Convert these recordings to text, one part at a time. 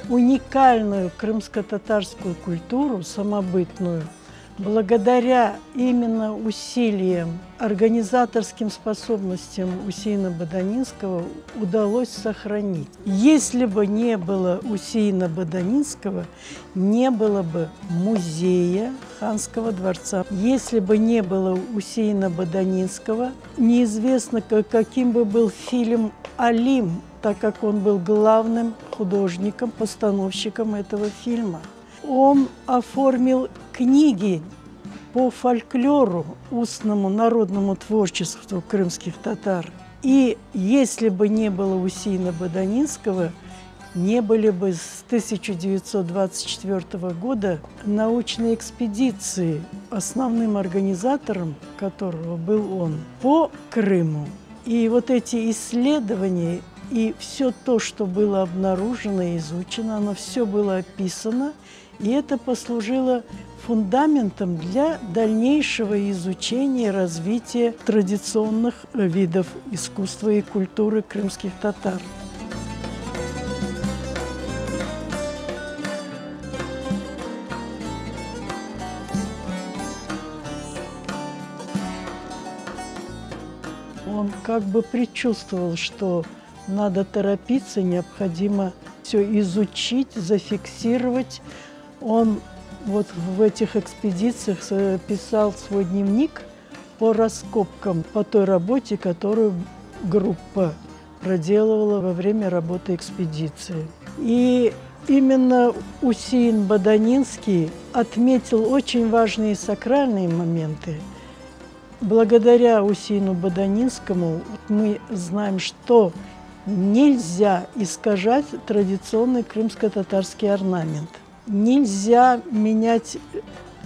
уникальную крымско-татарскую культуру, самобытную, благодаря именно усилиям, организаторским способностям Усейна Баданинского удалось сохранить. Если бы не было Усейна Баданинского, не было бы музея Ханского дворца. Если бы не было Усейна Баданинского, неизвестно, каким бы был фильм «Алим», так как он был главным художником, постановщиком этого фильма. Он оформил книги по фольклору, устному народному творчеству крымских татар. И если бы не было Усейна Баданинского, не были бы с 1924 года научные экспедиции, основным организатором которого был он, по Крыму. И вот эти исследования и все то, что было обнаружено и изучено, оно все было описано, и это послужило фундаментом для дальнейшего изучения и развития традиционных видов искусства и культуры крымских татар. Он как бы предчувствовал, что надо торопиться, необходимо все изучить, зафиксировать. Он вот в этих экспедициях писал свой дневник по раскопкам, по той работе, которую группа проделывала во время работы экспедиции. И именно Усейн Баданинский отметил очень важные сакральные моменты. Благодаря Усейну Баданинскому мы знаем, что нельзя искажать традиционный крымско-татарский орнамент. Нельзя менять,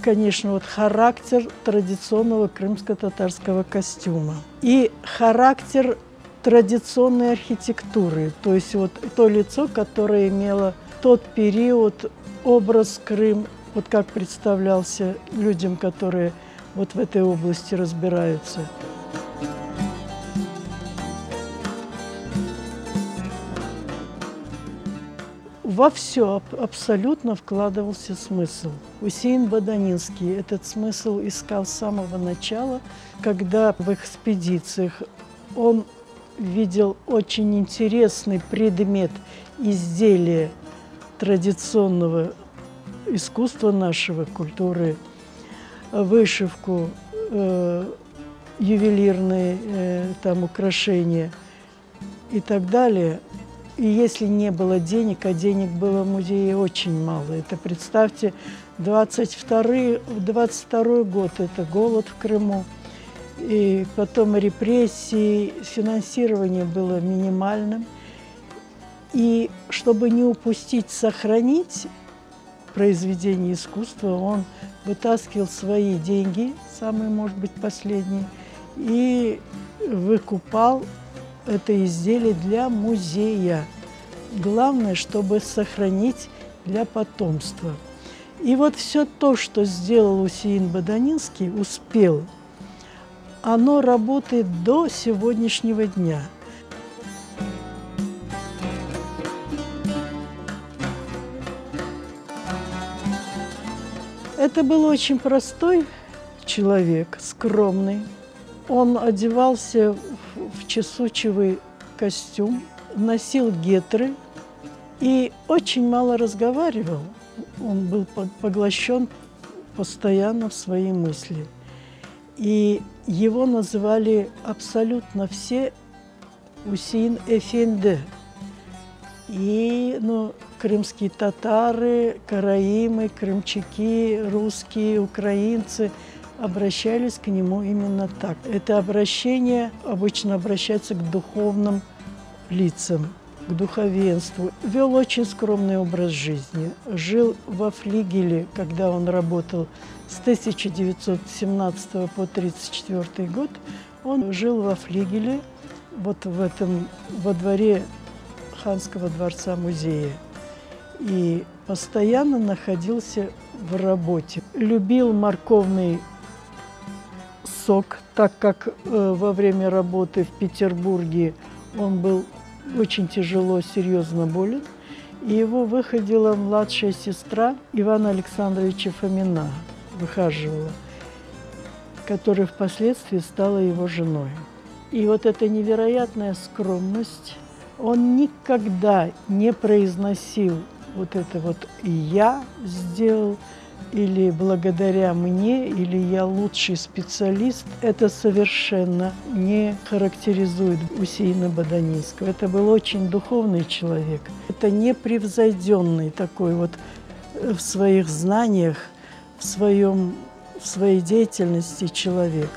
конечно, вот характер традиционного крымско-татарского костюма и характер традиционной архитектуры, то есть вот то лицо, которое имело тот период, образ Крым, вот как представлялся людям, которые вот в этой области разбираются. Во все абсолютно вкладывался смысл. Усейн Баданинский этот смысл искал с самого начала, когда в экспедициях он видел очень интересный предмет изделия традиционного искусства нашего, культуры, вышивку, ювелирные там украшения и так далее. И если не было денег, а денег было в музее очень мало. Это, представьте, 22 год, это голод в Крыму, и потом репрессии, финансирование было минимальным. И чтобы не упустить, сохранить произведение искусства, он вытаскивал свои деньги, самые, может быть, последние, и выкупал это изделие для музея. Главное, чтобы сохранить для потомства. И вот все то, что сделал Усейн Баданинский, успел, оно работает до сегодняшнего дня. Это был очень простой человек, скромный. Он одевался в чесучевый костюм, носил гетры и очень мало разговаривал. Он был поглощен постоянно в свои мысли. И его называли абсолютно все Усейн Эфенди. И крымские татары, караимы, крымчаки, русские, украинцы обращались к нему именно так. Это обращение обычно обращается к духовным лицам, к духовенству. Вел очень скромный образ жизни. Жил во флигеле, когда он работал с 1917 по 1934 год. Он жил во флигеле, вот во дворе Ханского дворца-музея. И постоянно находился в работе. Любил морковный сок, так как во время работы в Петербурге он был очень тяжело, серьезно болен. И его выходила младшая сестра Ивана Александровича Фомина, выхаживала, которая впоследствии стала его женой. И вот эта невероятная скромность, он никогда не произносил вот это вот «я сделал», или «благодаря мне», или «я лучший специалист». Это совершенно не характеризует Усейна Баданинского. Это был очень духовный человек. Это непревзойденный такой вот в своих знаниях, в своей деятельности человек.